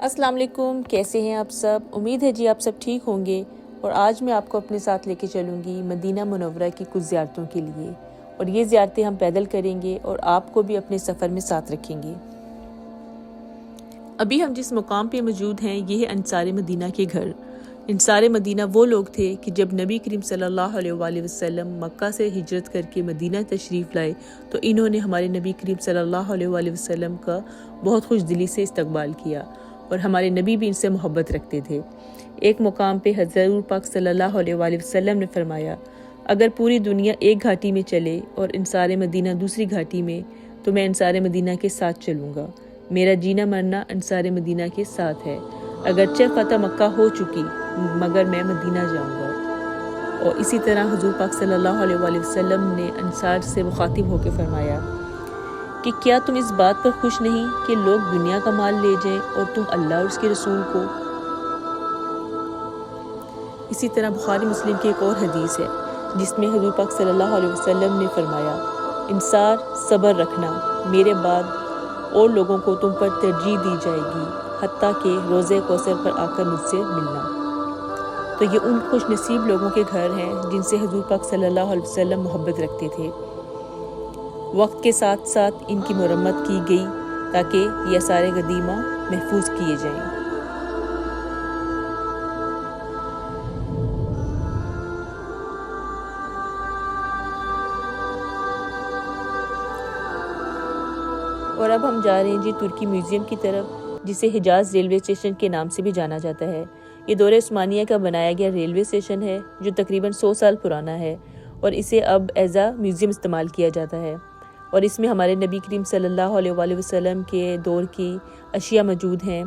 السلام علیکم، کیسے ہیں آپ سب؟ امید ہے جی آپ سب ٹھیک ہوں گے۔ اور آج میں آپ کو اپنے ساتھ لے کے چلوں گی مدینہ منورہ کی کچھ زیارتوں کے لیے، اور یہ زیارتیں ہم پیدل کریں گے اور آپ کو بھی اپنے سفر میں ساتھ رکھیں گے۔ ابھی ہم جس مقام پہ موجود ہیں یہ ہے انصار مدینہ کے گھر۔ انصار مدینہ وہ لوگ تھے کہ جب نبی کریم صلی اللہ علیہ وآلہ وسلم مکہ سے ہجرت کر کے مدینہ تشریف لائے تو انہوں نے ہمارے نبی کریم صلی اللہ علیہ وآلہ وسلم کا بہت خوش دلی سے استقبال کیا، اور ہمارے نبی بھی ان سے محبت رکھتے تھے۔ ایک مقام پہ حضور پاک صلی اللہ علیہ وآلہ وسلم نے فرمایا، اگر پوری دنیا ایک گھاٹی میں چلے اور انصار مدینہ دوسری گھاٹی میں تو میں انصار مدینہ کے ساتھ چلوں گا۔ میرا جینا مرنا انصار مدینہ کے ساتھ ہے، اگرچہ فتح مکہ ہو چکی مگر میں مدینہ جاؤں گا۔ اور اسی طرح حضور پاک صلی اللہ علیہ وآلہ وسلم نے انصار سے مخاطب ہو کے فرمایا کہ کیا تم اس بات پر خوش نہیں کہ لوگ دنیا کا مال لے جائیں اور تم اللہ اور اس کے رسول کو؟ اسی طرح بخاری مسلم کی ایک اور حدیث ہے جس میں حضور پاک صلی اللہ علیہ وسلم نے فرمایا، انصار صبر رکھنا، میرے بعد اور لوگوں کو تم پر ترجیح دی جائے گی، حتیٰ کہ روزہ کوثر پر آ کر مجھ سے ملنا۔ تو یہ ان خوش نصیب لوگوں کے گھر ہیں جن سے حضور پاک صلی اللہ علیہ وسلم محبت رکھتے تھے۔ وقت کے ساتھ ساتھ ان کی مرمت کی گئی تاکہ یہ آثار قدیمہ محفوظ کیے جائیں۔ اور اب ہم جا رہے ہیں جی ترکی میوزیم کی طرف، جسے حجاز ریلوے اسٹیشن کے نام سے بھی جانا جاتا ہے۔ یہ دور عثمانیہ کا بنایا گیا ریلوے اسٹیشن ہے جو تقریباً 100 سال پرانا ہے، اور اسے اب ایز اے میوزیم استعمال کیا جاتا ہے۔ اور اس میں ہمارے نبی کریم صلی اللہ علیہ وآلہ وسلم کے دور کی اشیاء موجود ہیں،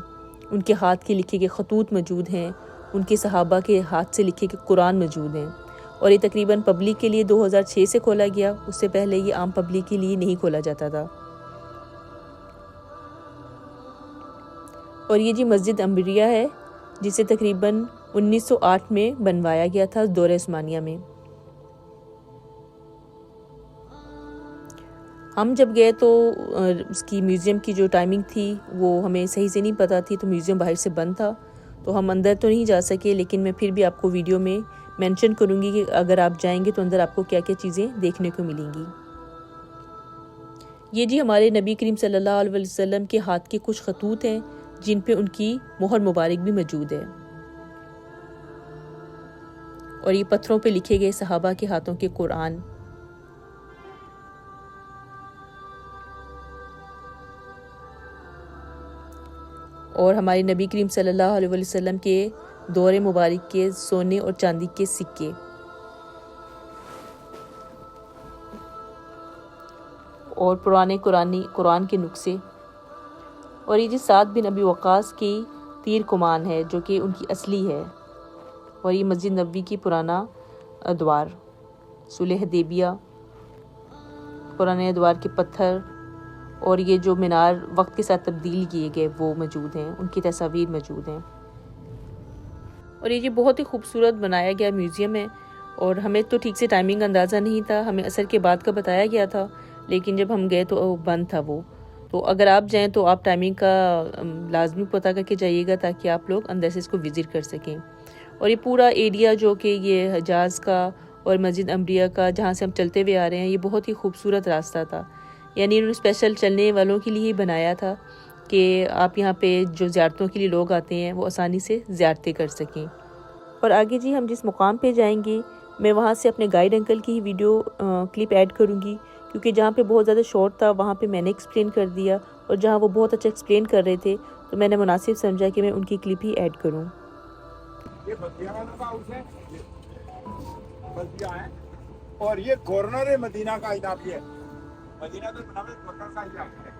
ان کے ہاتھ کے لکھے گئے خطوط موجود ہیں، ان کے صحابہ کے ہاتھ سے لکھے گئے قرآن موجود ہیں۔ اور یہ تقریباً پبلک کے لیے 2006 سے کھولا گیا، اس سے پہلے یہ عام پبلک کے لیے نہیں کھولا جاتا تھا۔ اور یہ جی مسجد انبریہ ہے جسے تقریباً 1908 میں بنوایا گیا تھا دور عثمانیہ میں۔ ہم جب گئے تو اس کی میوزیم کی جو ٹائمنگ تھی وہ ہمیں صحیح سے نہیں پتہ تھی، تو میوزیم باہر سے بند تھا تو ہم اندر تو نہیں جا سکے، لیکن میں پھر بھی آپ کو ویڈیو میں مینشن کروں گی کہ اگر آپ جائیں گے تو اندر آپ کو کیا کیا چیزیں دیکھنے کو ملیں گی۔ یہ جی ہمارے نبی کریم صلی اللہ علیہ وسلم کے ہاتھ کے کچھ خطوط ہیں جن پہ ان کی مہر مبارک بھی موجود ہے، اور یہ پتھروں پہ لکھے گئے صحابہ کے ہاتھوں کے قرآن۔ اور ہمارے نبی کریم صلی اللہ علیہ وسلم کے دور مبارک کے سونے اور چاندی کے سکے، اور پرانے قرآن کے نسخے۔ اور یہ جی سعد بن ابی وقاص کی تیر کمان ہے جو کہ ان کی اصلی ہے۔ اور یہ مسجد نبوی کی پرانا ادوار، صلح حدیبیہ، پرانے ادوار کے پتھر، اور یہ جو مینار وقت کے ساتھ تبدیل کیے گئے وہ موجود ہیں، ان کی تصاویر موجود ہیں۔ اور یہ بہت ہی خوبصورت بنایا گیا میوزیم ہے، اور ہمیں تو ٹھیک سے ٹائمنگ اندازہ نہیں تھا، ہمیں عصر کے بعد کا بتایا گیا تھا، لیکن جب ہم گئے تو بند تھا وہ۔ تو اگر آپ جائیں تو آپ ٹائمنگ کا لازمی پتہ کر کے جائیے گا تاکہ آپ لوگ اندر سے اس کو وزٹ کر سکیں۔ اور یہ پورا ایریا جو کہ یہ حجاز کا اور مسجد انبریہ کا جہاں سے ہم چلتے ہوئے آ رہے ہیں، یہ بہت ہی خوبصورت راستہ تھا، یعنی انہوں نے اسپیشل چلنے والوں کے لیے ہی بنایا تھا کہ آپ یہاں پہ جو زیارتوں کے لیے لوگ آتے ہیں وہ آسانی سے زیارتیں کر سکیں۔ اور آگے جی ہم جس مقام پہ جائیں گے میں وہاں سے اپنے گائیڈ انکل کی ویڈیو کلپ ایڈ کروں گی، کیونکہ جہاں پہ بہت زیادہ شارٹ تھا وہاں پہ میں نے ایکسپلین کر دیا، اور جہاں وہ بہت اچھا ایکسپلین کر رہے تھے تو میں نے مناسب سمجھا کہ میں ان کی کلپ ہی ایڈ کروں۔ یہ بلدیہ والوں کا ہاؤس ہے، بلدیہ ہے، اور یہ گورنر مدینہ کا انعام ہے۔ مدینہ تو گورنر کا انعام ہے۔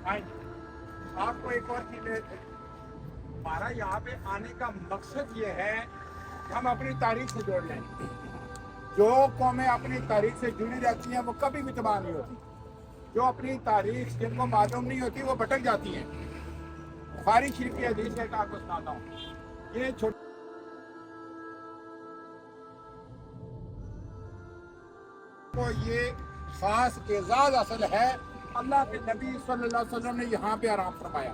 آج آپ کو ایک اور چیز ہے، ہمارا یہاں پہ آنے کا مقصد یہ ہے کہ ہم اپنی تاریخ سے جوڑ لیں۔ جو قومیں اپنی تاریخ سے جڑی رہتی ہیں وہ کبھی بھی تباہ نہیں ہوتی، جو اپنی تاریخ جن کو معلوم نہیں ہوتی وہ بھٹک جاتی ہیں۔ بخاری شریف کی حدیث ہے کہ آپ کو سناتا ہوں، یہ چھوٹی کو یہ خاص اعزاز حاصل ہے، اللہ کے نبی صلی اللہ علیہ وسلم نے یہاں پہ آرام فرمایا۔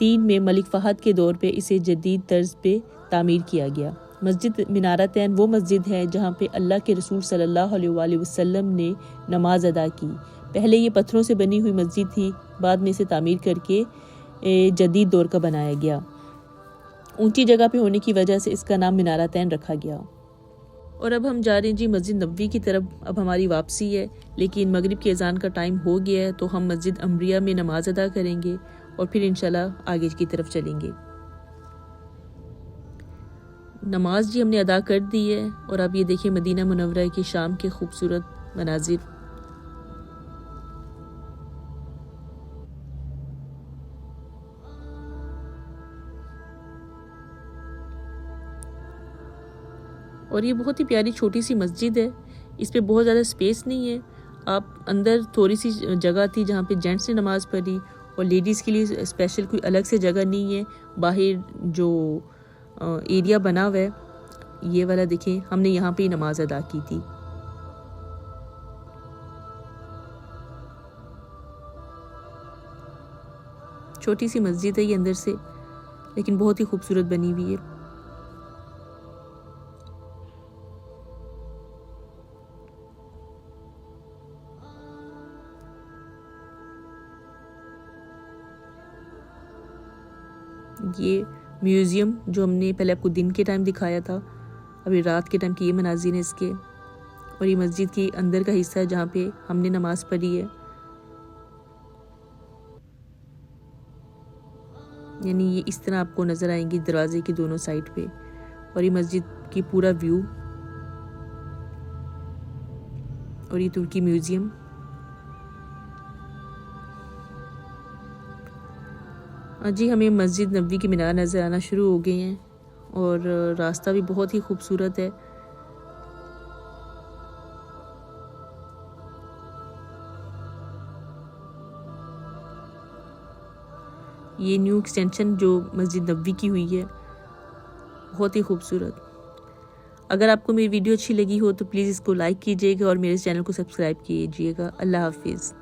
3 میں ملک فہد کے دور پہ اسے جدید طرز پہ تعمیر کیا گیا۔ مسجد منارتین وہ مسجد ہے جہاں پہ اللہ کے رسول صلی اللہ علیہ وآلہ وسلم نے نماز ادا کی۔ پہلے یہ پتھروں سے بنی ہوئی مسجد تھی، بعد میں اسے تعمیر کر کے جدید دور کا بنایا گیا۔ اونچی جگہ پہ ہونے کی وجہ سے اس کا نام منارتین رکھا گیا۔ اور اب ہم جا رہے ہیں جی مسجد نبوی کی طرف۔ اب ہماری واپسی ہے، لیکن مغرب کی اذان کا ٹائم ہو گیا ہے، تو ہم مسجد عمریہ میں نماز ادا کریں گے اور پھر انشاءاللہ آگے کی طرف چلیں گے۔ نماز جی ہم نے ادا کر دی ہے، اور اب یہ دیکھیں مدینہ منورہ کی شام کے خوبصورت مناظر۔ اور یہ بہت ہی پیاری چھوٹی سی مسجد ہے، اس پہ بہت زیادہ سپیس نہیں ہے۔ آپ اندر تھوڑی سی جگہ تھی جہاں پہ جینٹس نے نماز پڑھی، اور لیڈیز کے لیے اسپیشل کوئی الگ سے جگہ نہیں ہے۔ باہر جو ایریا بنا ہوا ہے یہ والا دیکھیں، ہم نے یہاں پہ ہی نماز ادا کی تھی۔ چھوٹی سی مسجد ہے یہ اندر سے، لیکن بہت ہی خوبصورت بنی ہوئی ہے۔ یہ میوزیم جو ہم نے پہلے آپ کو دن کے ٹائم دکھایا تھا، ابھی رات کے ٹائم کی یہ مناظر ہیں اس کے، اور یہ مسجد کی اندر کا حصہ ہے جہاں پہ ہم نے نماز پڑھی ہے۔ یعنی یہ اس طرح آپ کو نظر آئیں گی دروازے کی دونوں سائڈ پہ، اور یہ مسجد کی پورا ویو، اور یہ ترکی میوزیم۔ جی ہمیں مسجد نبوی کے مینار نظر آنا شروع ہو گئے ہیں، اور راستہ بھی بہت ہی خوبصورت ہے۔ یہ نیو ایکسٹینشن جو مسجد نبوی کی ہوئی ہے بہت ہی خوبصورت۔ اگر آپ کو میری ویڈیو اچھی لگی ہو تو پلیز اس کو لائک کیجیے گا اور میرے چینل کو سبسکرائب کیجیے گا۔ اللہ حافظ۔